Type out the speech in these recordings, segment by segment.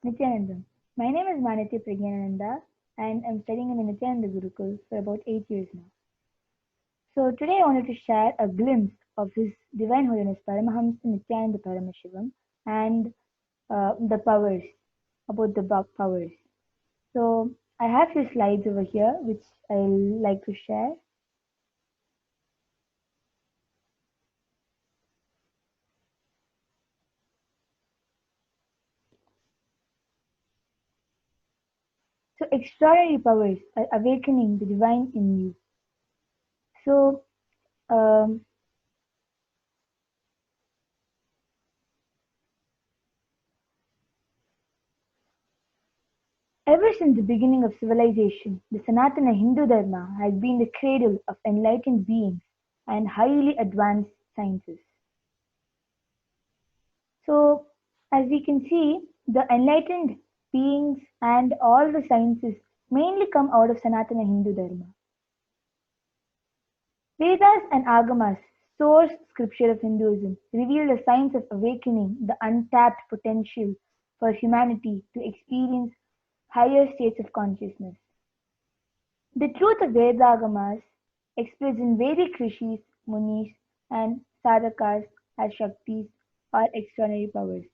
Nityanandam. My name is Manati Pragyanananda and I'm studying in the Nityananda Gurukul for about 8 years now. So today I wanted to share a glimpse of His Divine Holiness Paramahamsa Nityananda Paramashivam and the powers, about the powers. So I have few slides over here which I'll like to share. So extraordinary powers are awakening the divine in you. So um, ever since the beginning of civilization, the Sanatana Hindu Dharma has been the cradle of enlightened beings and highly advanced sciences. So, as we can see, the enlightened beings and all the sciences mainly come out of Sanatana Hindu Dharma. Vedas and Agamas, source scripture of Hinduism, reveal the signs of awakening the untapped potential for humanity to experience higher states of consciousness. The truth of Vedagamas expressed in Vedic rishis, munis, and sadhakas as Shaktis or extraordinary powers.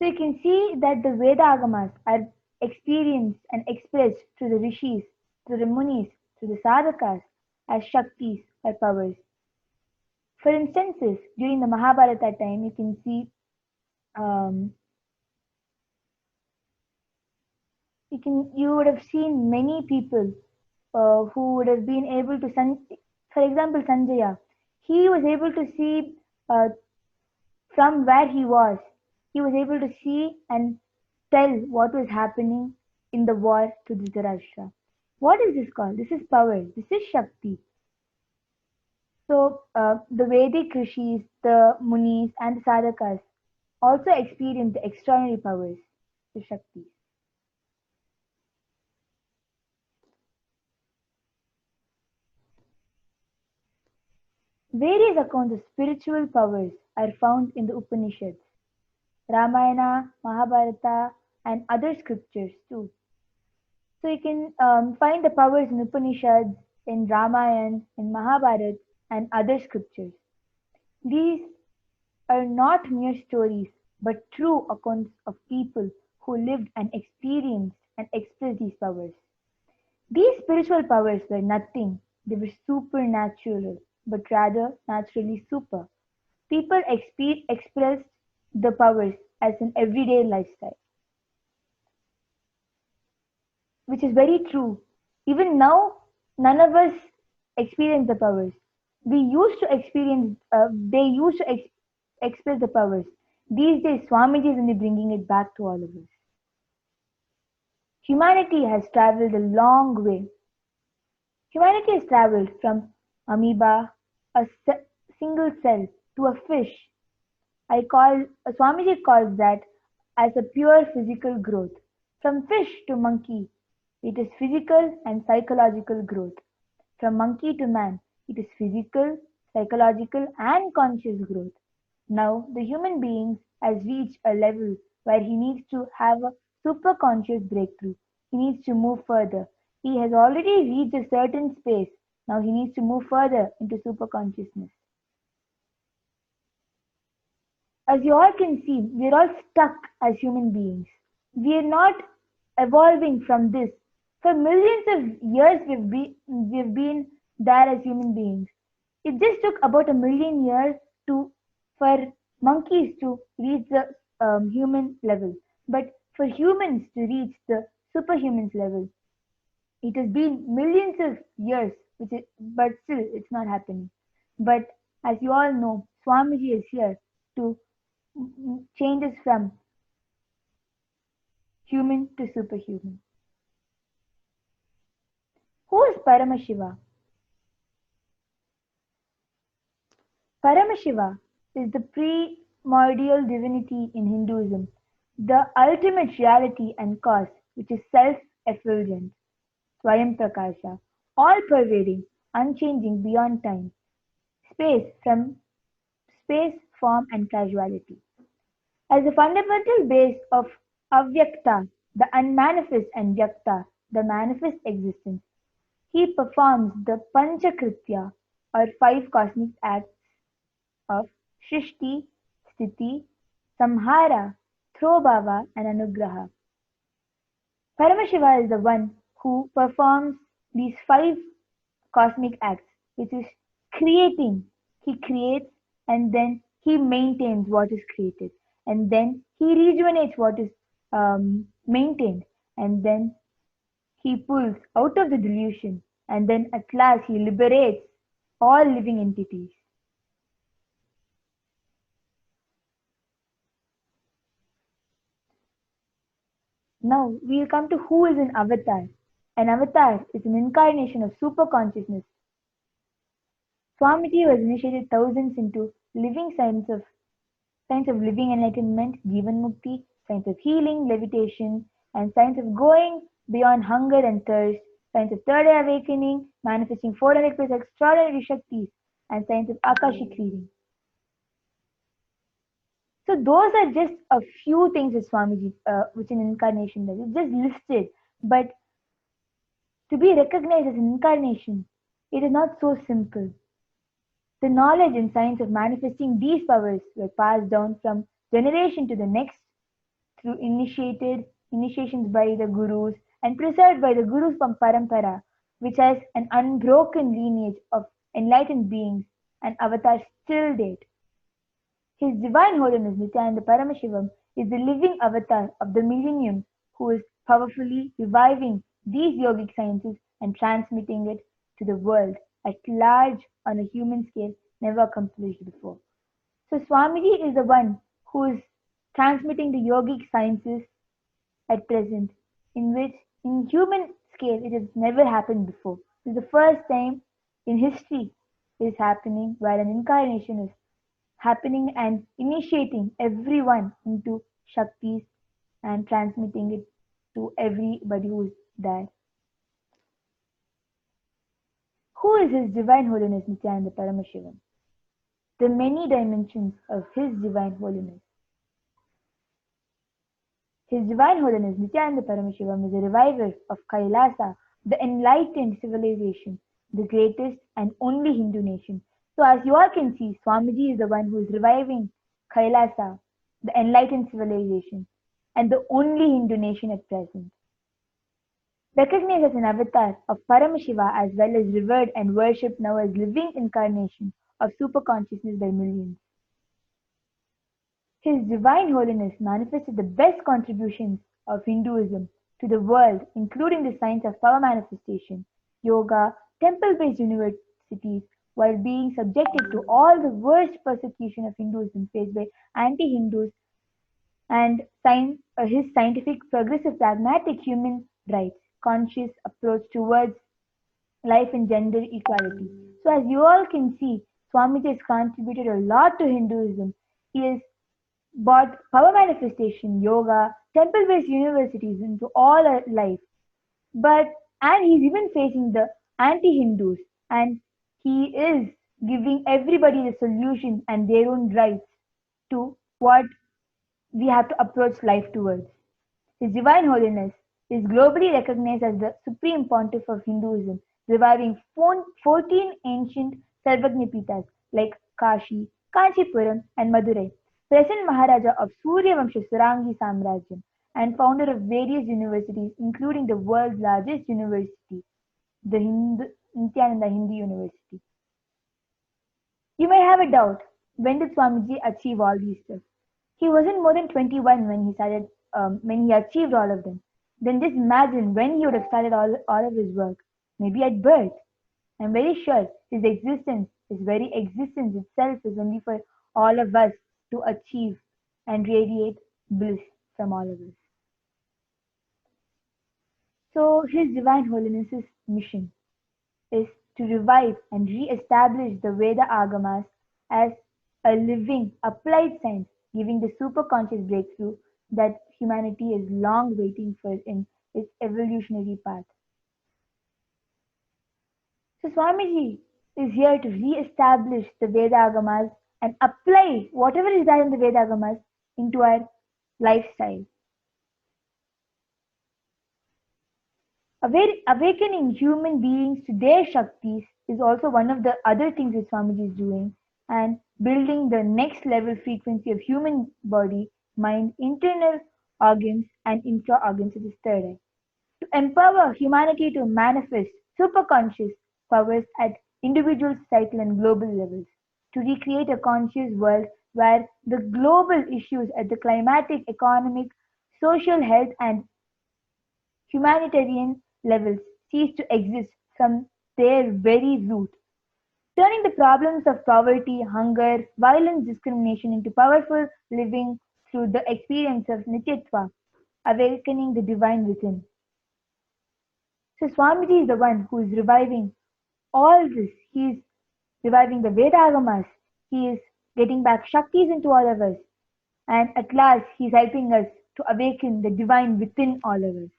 So you can see that the Vedagamas are experienced and expressed through the rishis, through the munis, through the sadhakas as Shaktis or powers. For instances, during the Mahabharata time, you can see um, you would have seen many people who would have been able to for example Sanjaya, he was able to see from where he was able to see and tell what was happening in the war to Dhritarashtra. What is this called? This is power, this is Shakti. So the Vedic rishis, the munis and the sadhakas also experience the extraordinary powers, the Shaktis. Various accounts of spiritual powers are found in the Upanishads, Ramayana, Mahabharata, and other scriptures too. So you can find the powers in Upanishads, in Ramayana, in Mahabharata, and other scriptures. These are not mere stories, but true accounts of people who lived and experienced and expressed these powers. These spiritual powers were nothing, they were supernatural, but rather naturally super. People expressed the powers as an everyday lifestyle, which is very true. Even now, none of us experience the powers. We used to experience, they used to express the powers. These days, Swamiji is only bringing it back to all of us. Humanity has traveled a long way. Humanity has traveled from amoeba, a single cell, to a fish. Swamiji calls that as a pure physical growth. From fish to monkey, it is physical and psychological growth. From monkey to man, it is physical, psychological, and conscious growth. Now, the human being has reached a level where he needs to have a superconscious breakthrough. He needs to move further. He has already reached a certain space. Now he needs to move further into superconsciousness. As you all can see, we are all stuck as human beings. We are not evolving from this. For millions of years, we've been there as human beings. It just took about 1,000,000 years for monkeys to reach the human level. But for humans to reach the superhumans level, it has been millions of years, but still it's not happening. But as you all know, Swamiji is here to change us from human to superhuman. Who is Paramashiva? Paramashiva is the primordial divinity in Hinduism, the ultimate reality and cause, which is self-effulgent, Swayam Prakasha, all-pervading, unchanging beyond time, space, form, and causality. As the fundamental base of Avyakta, the unmanifest, and Vyakta, the manifest existence. He performs the Panchakritya, or five cosmic acts of Shrishti, Sthiti, Samhara, Throbhava, and Anugraha. Paramashiva is the one who performs these five cosmic acts, which is creating. He creates and then he maintains what is created, and then he rejuvenates what is maintained, and then he pulls out of the delusion, and then at last he liberates all living entities. Now we'll come to who is an avatar. An avatar is an incarnation of super consciousness. Swamiji was initiated thousands into living science of living enlightenment, Jivan Mukti, science of healing, levitation, and science of going beyond hunger and thirst, science of third eye awakening, manifesting 400 plus extraordinary Shaktis, and science of Akashic reading. So those are just a few things that Swamiji, which an incarnation does. It's just listed, but to be recognized as an incarnation, it is not so simple. The knowledge and science of manifesting these powers were passed down from generation to the next through initiations by the gurus and preserved by the gurus from Parampara, which has an unbroken lineage of enlightened beings and avatars till date. His Divine Holiness Nityananda Paramashivam is the living avatar of the millennium who is powerfully reviving these yogic sciences and transmitting it to the world at large on a human scale never accomplished before. So Swamiji is the one who is transmitting the yogic sciences at present, in which in human scale it has never happened before. This is the first time in history it is happening where an incarnation is happening and initiating everyone into Shaktis and transmitting it to everybody who is there. Who is His Divine Holiness Nityananda Paramashivam? The many dimensions of His Divine Holiness. His Divine Holiness Nityananda Paramashivam is a reviver of Kailasa, the enlightened civilization, the greatest and only Hindu nation. So as you all can see, Swamiji is the one who is reviving Kailasa, the enlightened civilization, and the only Hindu nation at present. Recognized as an avatar of Paramashiva as well as revered and worshipped now as living incarnation of super consciousness by millions. His Divine Holiness manifested the best contributions of Hinduism to the world, including the science of power manifestation, yoga, temple-based universities, while being subjected to all the worst persecution of Hinduism faced by anti-Hindus and his scientific, progressive, pragmatic human rights, conscious approach towards life and gender equality. So as you all can see, Swamiji has contributed a lot to Hinduism. He has brought power manifestation, yoga, temple-based universities into all our life. But and he's even facing the anti-Hindus, and he is giving everybody the solution and their own rights to what we have to approach life towards. His Divine Holiness is globally recognized as the Supreme Pontiff of Hinduism, reviving 14 ancient Sarvagnipitas like Kashi, Kanchipuram, and Madurai, present Maharaja of Suryavamsha Surangi Samrajyam, and founder of various universities, including the world's largest university, the Nityananda Hindu University. You may have a doubt, when did Swamiji achieve all these stuff? He wasn't more than 21 when he achieved all of them. Then just imagine when he would have started all of his work. Maybe at birth. I'm very sure his very existence itself is only for all of us to achieve and radiate bliss from all of us. So His Divine Holiness's mission is to revive and re-establish the Veda Agamas as a living, applied science, giving the superconscious breakthrough that humanity is long waiting for in its evolutionary path. So Swamiji is here to re-establish the Veda Agamas and apply whatever is there in the Veda Agamas into our lifestyle. Awakening human beings to their Shaktis is also one of the other things that Swamiji is doing, and building the next level frequency of human body, mind, internal organs, and intra organs is the third eye. To empower humanity to manifest superconscious powers at individual, societal, and global levels, to recreate a conscious world where the global issues at the climatic, economic, social health, and humanitarian levels cease to exist from their very root, turning the problems of poverty, hunger, violence, discrimination into powerful living through the experience of Nityatva, awakening the divine within. So Swamiji is the one who is reviving all this. He is reviving the Vedagamas. He is getting back Shaktis into all of us. And at last, he is helping us to awaken the divine within all of us.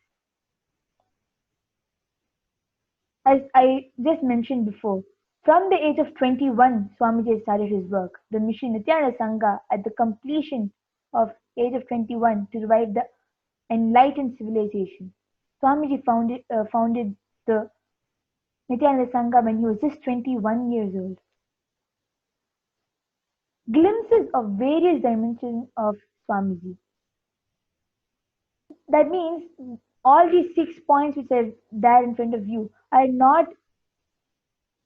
As I just mentioned before, from the age of 21, Swamiji started his work, the mission Nityananda Sangha, at the completion of age of 21 to revive the enlightened civilization. Swamiji founded the Nityananda Sangha when he was just 21 years old. Glimpses of various dimensions of Swamiji. That means all these 6 points which are there in front of you are not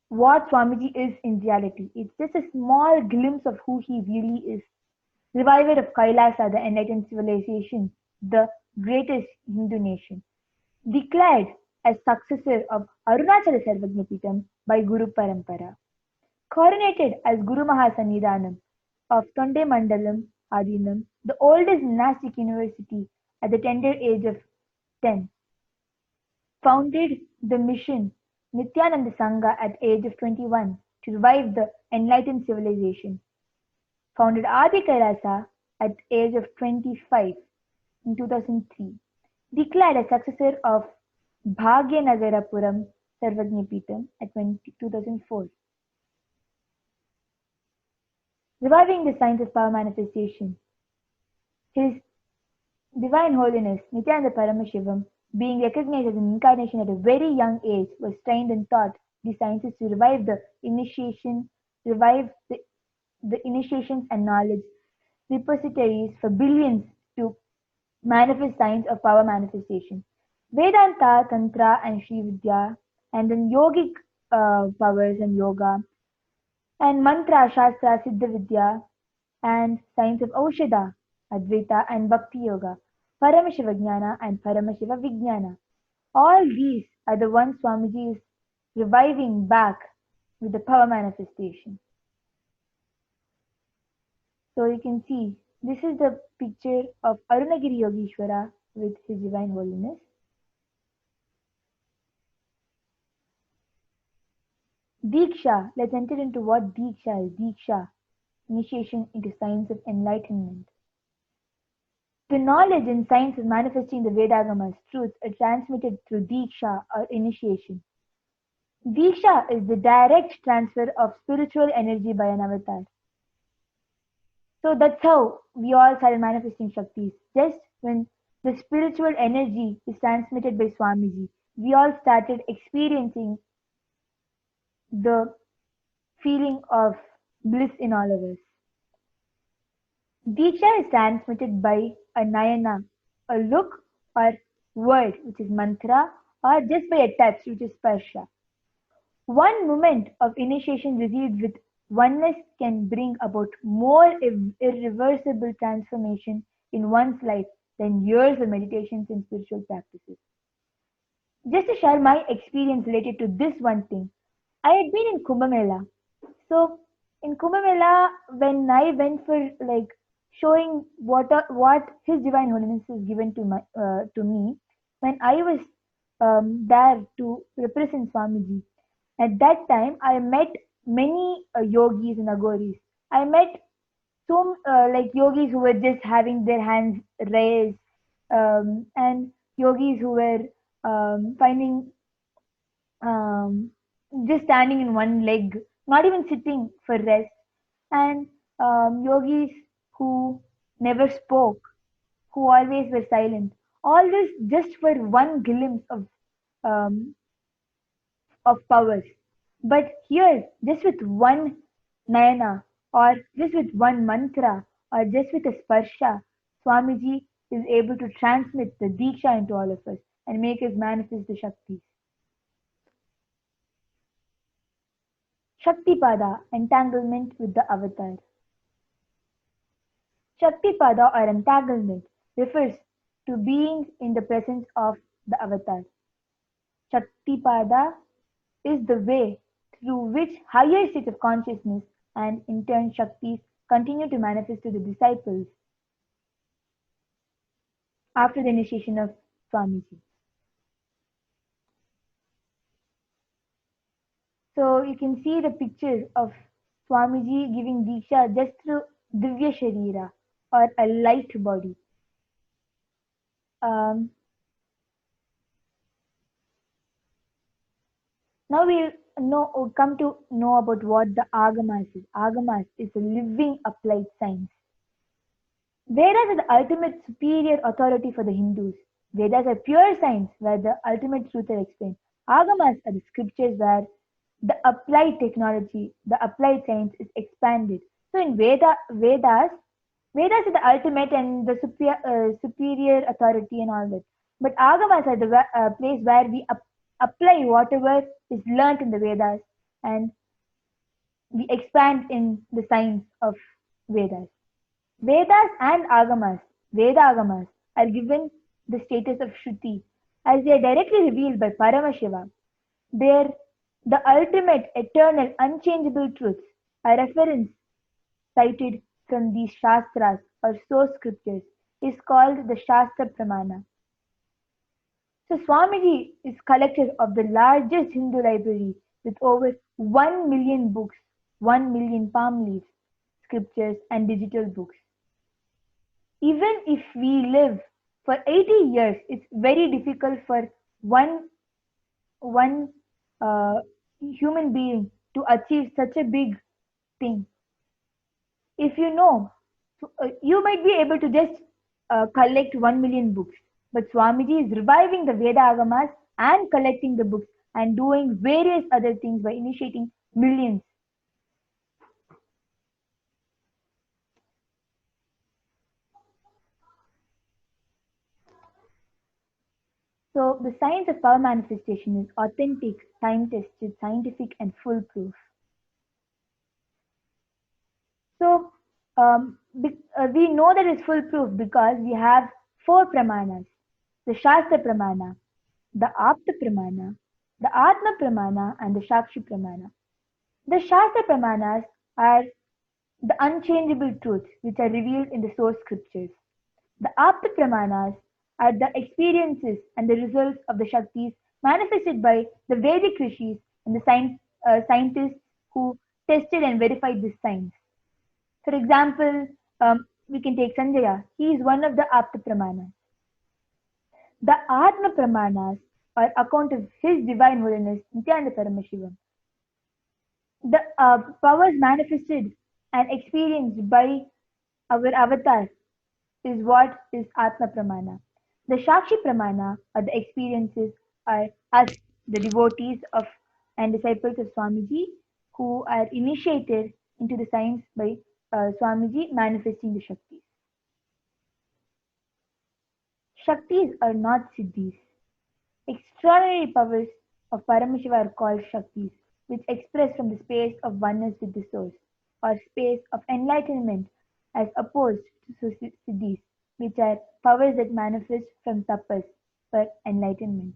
what Swamiji is in reality. It's just a small glimpse of who he really is. Reviver of Kailasa, the enlightened civilization, the greatest Hindu nation. Declared as successor of Arunachala Sarvajnapitam by Guru Parampara. Coronated as Guru Mahasannidhanam of Tonde Mandalam Adinam, the oldest monastic university at the tender age of 10. Founded the mission Nityananda Sangha at age of 21 to revive the enlightened civilization. Founded Adi Kailasa at age of 25 in 2003. Declared a successor of Bhagyanagarapuram Sarvajnapitam at 2004. Reviving the science of power manifestation. His Divine Holiness Nityananda Paramashivam, being recognized as an incarnation at a very young age, was trained and taught the sciences to revive the initiations and knowledge repositories for billions to manifest science of power manifestation. Vedanta, Tantra, and Sri Vidya, and then yogic powers and yoga, and mantra, Shastra, Siddha Vidya, and science of Aushadha, Advaita, and Bhakti Yoga, Paramashiva Jnana and Paramashiva Vijnana. All these are the ones Swamiji is reviving back with the power manifestation. So you can see, this is the picture of Arunagiri Yogeshwara with His Divine Holiness. Diksha, let's enter into what Diksha is. Diksha, initiation into science of enlightenment. The knowledge and science of manifesting the Vedagamas truths are transmitted through Diksha or initiation. Diksha is the direct transfer of spiritual energy by an avatar. So that's how we all started manifesting Shaktis. Just when the spiritual energy is transmitted by Swamiji, we all started experiencing the feeling of bliss in all of us. Diksha is transmitted by a nayana, a look or word, which is mantra, or just by a touch, which is sparsha. One moment of initiation received with oneness can bring about more irreversible transformation in one's life than years of meditations and spiritual practices. Just to share my experience related to this one thing, I had been in Kumbh Mela. So in Kumbh Mela, when I went for like showing what His Divine Holiness has given to me, when I was there to represent Swamiji, at that time I met many yogis and agoris. I met some like yogis who were just having their hands raised, and yogis who were finding just standing in one leg, not even sitting for rest, and yogis who never spoke, who always were silent. All this just for one glimpse of um, of powers. But here, just with one nayana, or just with one mantra, or just with a sparsha, Swamiji is able to transmit the Diksha into all of us and make us manifest the Shaktis. Shaktipada, entanglement with the avatar. Shaktipada or entanglement refers to being in the presence of the avatar. Shaktipada is the way through which higher states of consciousness and in turn Shaktis continue to manifest to the disciples after the initiation of Swamiji. So you can see the picture of Swamiji giving Diksha just through Divya Sharira or a light body. Um, Now we'll come to know about what the Agamas is. Agamas is a living applied science. Vedas are the ultimate superior authority for the Hindus. Vedas are pure science where the ultimate truths are explained. Agamas are the scriptures where the applied technology, the applied science is expanded. So in Vedas are the ultimate and the superior authority and all that. But Agamas are the place where we apply whatever is learnt in the Vedas and we expand in the science of Vedas. Vedas and Agamas, Veda Agamas, are given the status of Shruti as they are directly revealed by Paramashiva. They are the ultimate, eternal, unchangeable truths. A reference cited from these Shastras or source scriptures is called the Shastra Pramana. So Swamiji is collector of the largest Hindu library with over 1 million books, 1 million palm leaves, scriptures and digital books. Even if we live for 80 years, it's very difficult for one human being to achieve such a big thing. If you know, you might be able to just collect 1 million books. But Swamiji is reviving the Veda Agamas and collecting the books and doing various other things by initiating millions. So the science of power manifestation is authentic, time-tested, scientific, and foolproof. So we know that it's foolproof because we have four Pramanas: the Shastra Pramana, the Apta Pramana, the Atma Pramana, and the Shakshi Pramana. The Shastra Pramanas are the unchangeable truths which are revealed in the source scriptures. The Apta Pramanas are the experiences and the results of the Shaktis manifested by the Vedic rishis and the scientists who tested and verified this science. For example, we can take Sanjaya. He is one of the Apta Pramanas. The Atma Pramanas are account of his divine holiness, Nityananda Paramashiva. The powers manifested and experienced by our avatar is what is Atma Pramana. The Shakshi Pramana are the experiences are us, the devotees of and disciples of Swamiji, who are initiated into the science by Swamiji manifesting the Shaktis. Shaktis are not Siddhis. Extraordinary powers of Paramashiva are called Shaktis, which express from the space of oneness with the source, or space of enlightenment, as opposed to Siddhis, which are powers that manifest from tapas for enlightenment.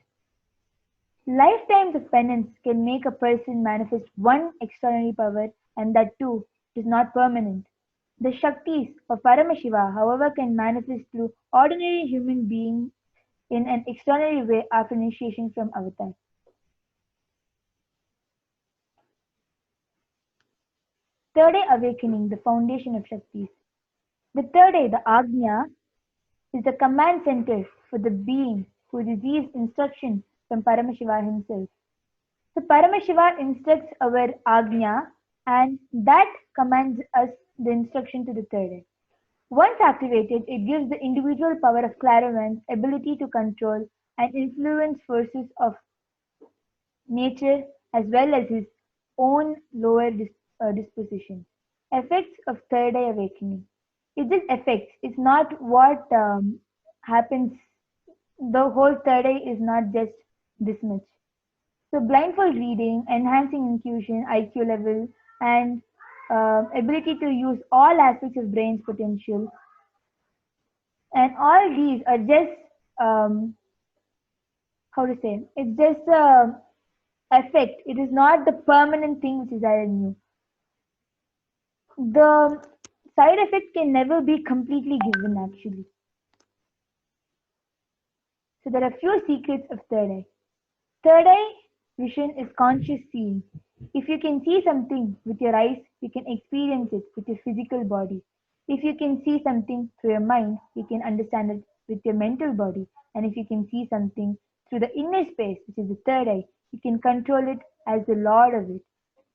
Lifetimes of penance can make a person manifest one extraordinary power, and that too is not permanent. The Shaktis of Paramashiva, however, can manifest through ordinary human beings in an extraordinary way after initiation from avatar. Third eye awakening, the foundation of Shaktis. The third eye, the Agnya, is the command center for the being who receives instruction from Paramashiva himself. So Paramashiva instructs our Agnya and that commands us the instruction to the third eye. Once activated, it gives the individual power of clairvoyance, ability to control and influence forces of nature, as well as his own lower disposition. Effects of third eye awakening. It just effects. It's not what happens. The whole third eye is not just this much. So blindfold reading, enhancing intuition, IQ level, and ability to use all aspects of brain's potential, and all these are just um, how to say? It's just a effect. It is not the permanent thing which is there in you. The side effects can never be completely given actually. So there are few secrets of third eye. Third eye vision is conscious seeing. If you can see something with your eyes, you can experience it with your physical body. If you can see something through your mind, you can understand it with your mental body. And if you can see something through the inner space, which is the third eye, you can control it as the lord of it.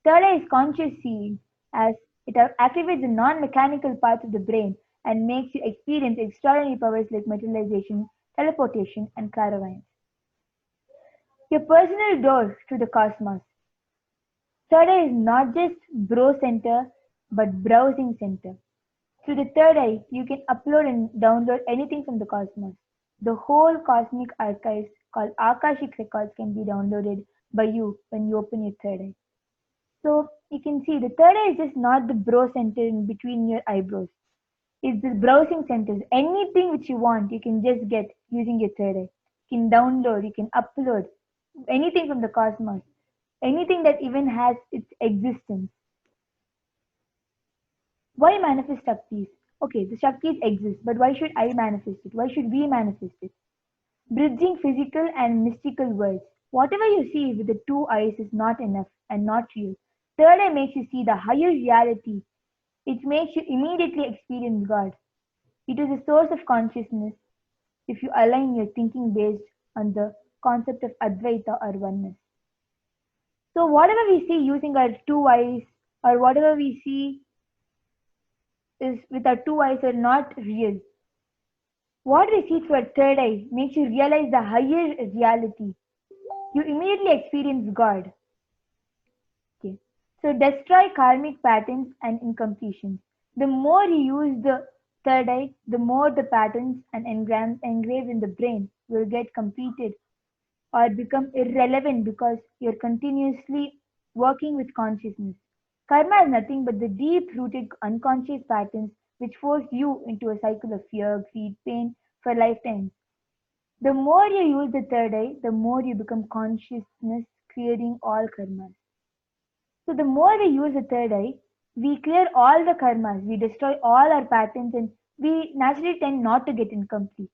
Third eye is conscious seeing, as it activates the non mechanical parts of the brain and makes you experience extraordinary powers like materialization, teleportation, and clairvoyance. Your personal door to the cosmos. Third eye is not just bro center, but browsing center. Through the third eye, you can upload and download anything from the cosmos. The whole cosmic archives called Akashic records can be downloaded by you when you open your third eye. So you can see the third eye is just not the bro center in between your eyebrows. It's the browsing centers. Anything which you want, you can just get using your third eye. You can download, you can upload anything from the cosmos, anything that even has its existence. Why manifest Shaktis? Okay, the Shaktis exist, but why should I manifest it? Why should we manifest it? Bridging physical and mystical worlds. Whatever you see with the two eyes is not enough and not real. Third eye makes you see the higher reality. It makes you immediately experience God. It is a source of consciousness if you align your thinking based on the concept of Advaita or oneness. So, whatever we see using our two eyes, or whatever we see is with our two eyes, are not real. What we see through our third eye makes you realize the higher reality. You immediately experience God. Okay. So, destroy karmic patterns and incompletions. The more you use the third eye, the more the patterns and engraved in the brain will get completed or become irrelevant because you're continuously working with consciousness. Karma is nothing but the deep rooted unconscious patterns which force you into a cycle of fear, greed, pain for lifetimes. The more you use the third eye, the more you become consciousness, clearing all karmas. So, the more we use the third eye, we clear all the karmas, we destroy all our patterns, and we naturally tend not to get incomplete.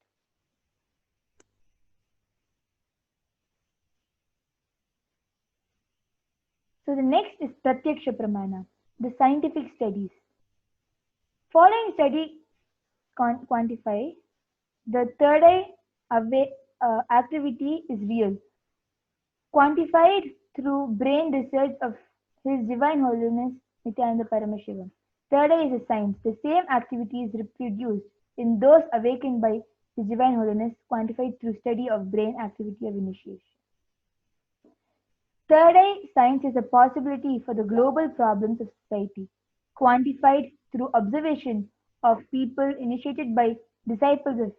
So the next is Pratyaksha Pramana, the scientific studies. Following study quantify the third eye activity is real, quantified through brain research of His Divine Holiness Nityananda Paramashiva. Third eye is a science. The same activity is reproduced in those awakened by His Divine Holiness, quantified through study of brain activity of initiation. Third eye science is a possibility for the global problems of society, quantified through observation of people initiated by disciples of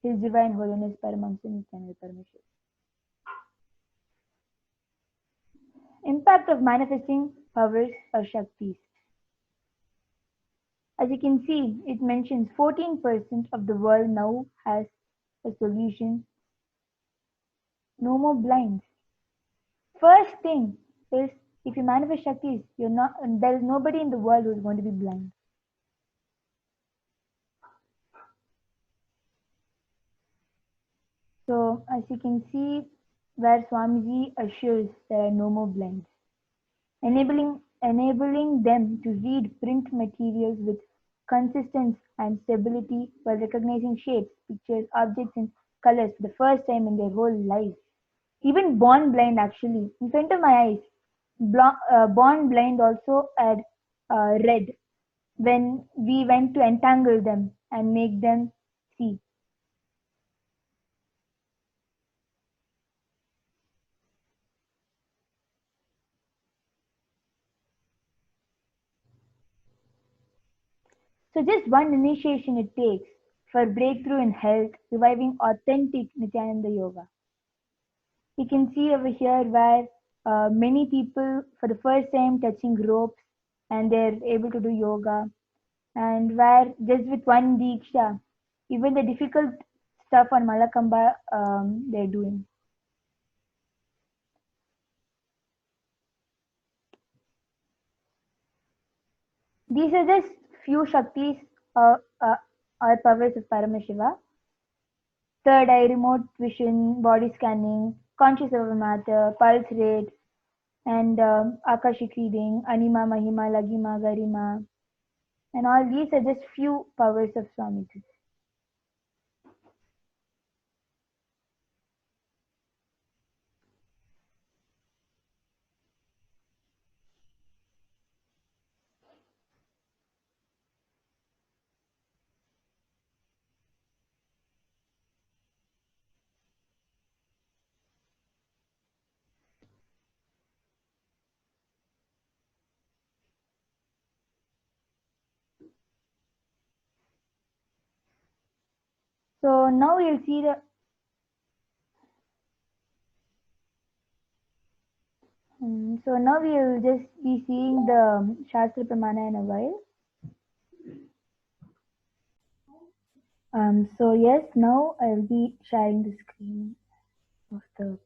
His Divine Holiness Paramahansa Nityananda Parameshwar. Impact of manifesting powers or Shaktis. As you can see, it mentions 14% of the world now has a solution. No more blinds. First thing is, if you manifest Shaktis, there is nobody in the world who is going to be blind. So, as you can see, where Swamiji assures there are no more blinds, enabling them to read print materials with consistency and stability while recognizing shapes, pictures, objects, and colors for the first time in their whole life. Even born blind, actually, in front of my eyes, born blind also had read when we went to entangle them and make them see. So just one initiation it takes for breakthrough in health, reviving authentic Nityananda Yoga. We can see over here where many people for the first time touching ropes and they're able to do yoga, and where just with one diksha, even the difficult stuff on Malakamba they're doing. These are just few Shaktis or powers of Paramashiva. Third eye, remote vision, body scanning, conscious of matter, pulse rate, and Akashic reading, Anima, Mahima, Lagima, Garima, and all these are just few powers of Swamiji. So now we'll see the so now we'll just be seeing the Shastra Pramana in a while. So yes, now I'll be sharing the screen of the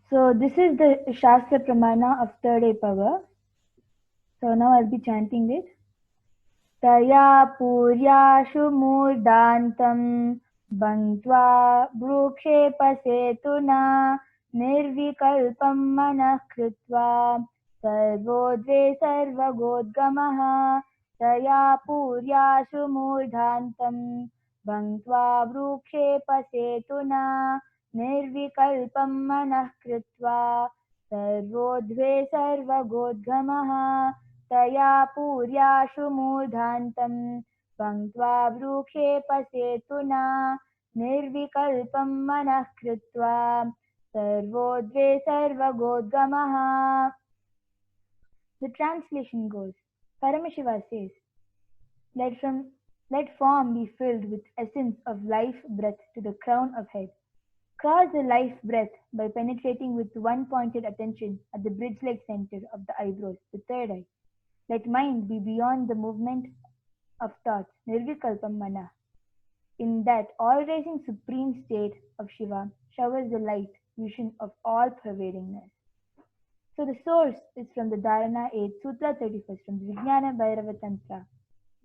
So this is the Shastra Pramana of third eye power. So now I'll be chanting it. तया पूर्याशु मूर्धान्तं भङ्क्त्वा भ्रूक्षेपसेतुना निर्विकल्पं मनः कृत्वा सर्वोद्वे सर्वगोद्गमः तया पूर्याशु मूर्धान्तं भङ्क्त्वा भ्रूक्षेपसेतुना निर्विकल्पं मनः कृत्वा सर्वोद्वे सर्वगोद्गमः तया पूर्याशु मूर्धान्तं पङ्क्त्वा भ्रूक्षेपसेतुना निर्विकल्पं मनः कृत्वा सर्वोद्वे सर्वगोद्गमः. The translation goes, Paramashiva says, let form be filled with essence of life breath to the crown of head. Cross the life breath by penetrating with one pointed attention at the bridge-like center of the eyebrows, the third eye. Let mind be beyond the movement of thoughts, nirvikalpam mana. In that all-raising supreme state of Shiva showers the light, vision of all-pervadingness. So the source is from the Dharana 8, Sutra 31st, from the Vijnana Bhairava Tantra,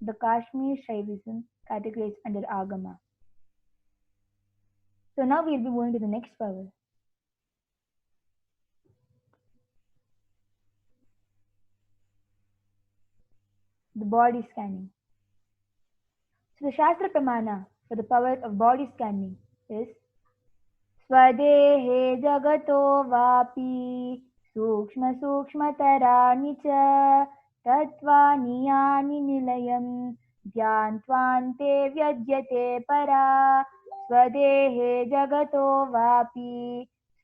the Kashmir Shaivism categorized under Agama. So now we'll be moving to the next power. The body scanning. So the Shastra Pramana for the power of body scanning is स्वदेहे जगतो वापि सूक्ष्मसूक्ष्मतराणि च तत्त्वानि यानि निलयं ध्यान्त्वान्ते व्यज्यते परा स्वदेहे जगतो वापि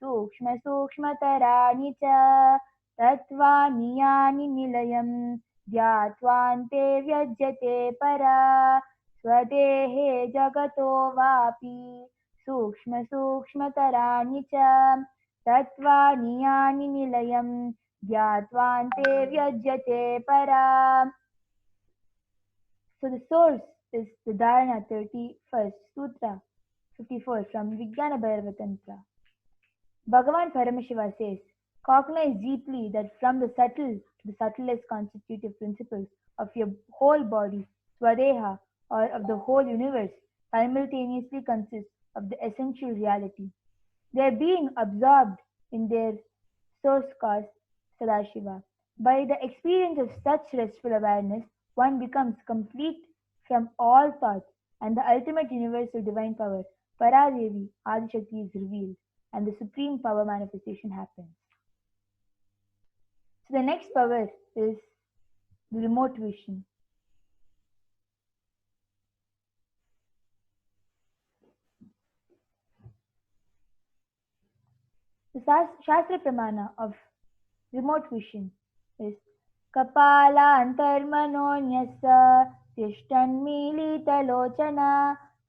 सूक्ष्मसूक्ष्मतराणि च तत्त्वानि यानि निलयं ध्यात्वान्ते व्यज्यते परा स्वदेहे जगतो वापि सूक्ष्मसूक्ष्मतराणि च तत्त्वानि यानि निलयं ध्यात्वान्ते व्यज्यते परा. So the source is the Dharana 31st Sutra 54 from Vijnana Bhairava Tantra. Bhagavan Paramashiva says, cognize deeply that from the subtle to the subtlest constitutive principles of your whole body, Swadeha, or of the whole universe, simultaneously consist of the essential reality. They are being absorbed in their source cause, Sadashiva. By the experience of such restful awareness, one becomes complete from all thoughts, and the ultimate universal divine power, Paradevi, Adishakti, is revealed, and the supreme power manifestation happens. So the next power is the remote vision. The Shastra Pramana of remote vision is Kapalaantarmanonyassa तिष्ठन्मीलितलोचना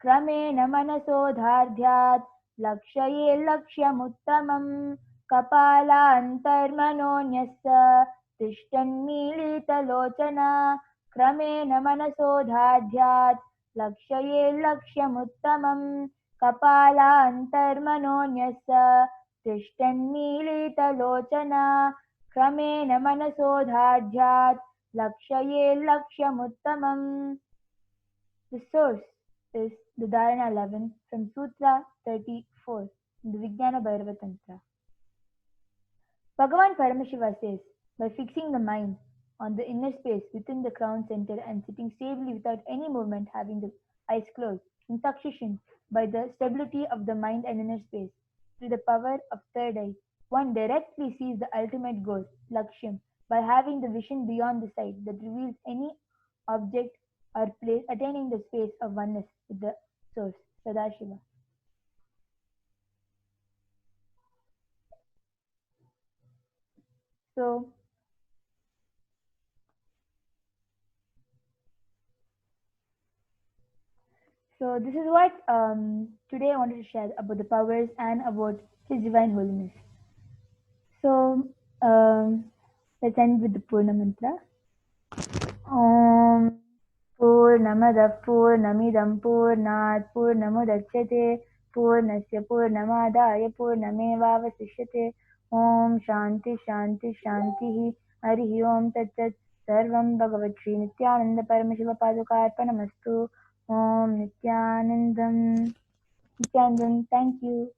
क्रमेण मनसोधार्ध्यात् लक्ष्ये लक्ष्यमुत्तमम् कपालान्तर्मनोन्यस्य तिष्ठन्मीलितलोचना क्रमेण मनसोधार्ध्यात् लक्ष्ये लक्ष्यमुत्तमम् कपालान्तर्मनोन्यस्य तिष्ठन्मीलितलोचना क्रमेण मनसोधार्ध्यात् लक्ष्ये लक्ष्यमुत्तमम्. The source is the Dharana 11 from Sutra 34, the Vijnana Bhairava Tantra. Bhagavan Paramashiva says, by fixing the mind on the inner space within the crown center and sitting stably without any movement, having the eyes closed, in succession, by the stability of the mind and inner space, through the power of third eye, one directly sees the ultimate goal, Lakshyam, by having the vision beyond the sight that reveals any object or place attaining the space of oneness with the source, Sadashiva. So, so this is what today I wanted to share about the powers and about His Divine Holiness. So let's end with the Purna Mantra. Om Purnamada Purnamidam Purnat Purnamudachyate Purnasya Purnamadaya Purnamevavasishyate Om Shanti Shanti Shanti Harihi Om Tat Tat Sarvam Bhagavat Shri Nityananda Paramashiva Padukarpanamastu Om Nityanandam. Nityanandam, thank you.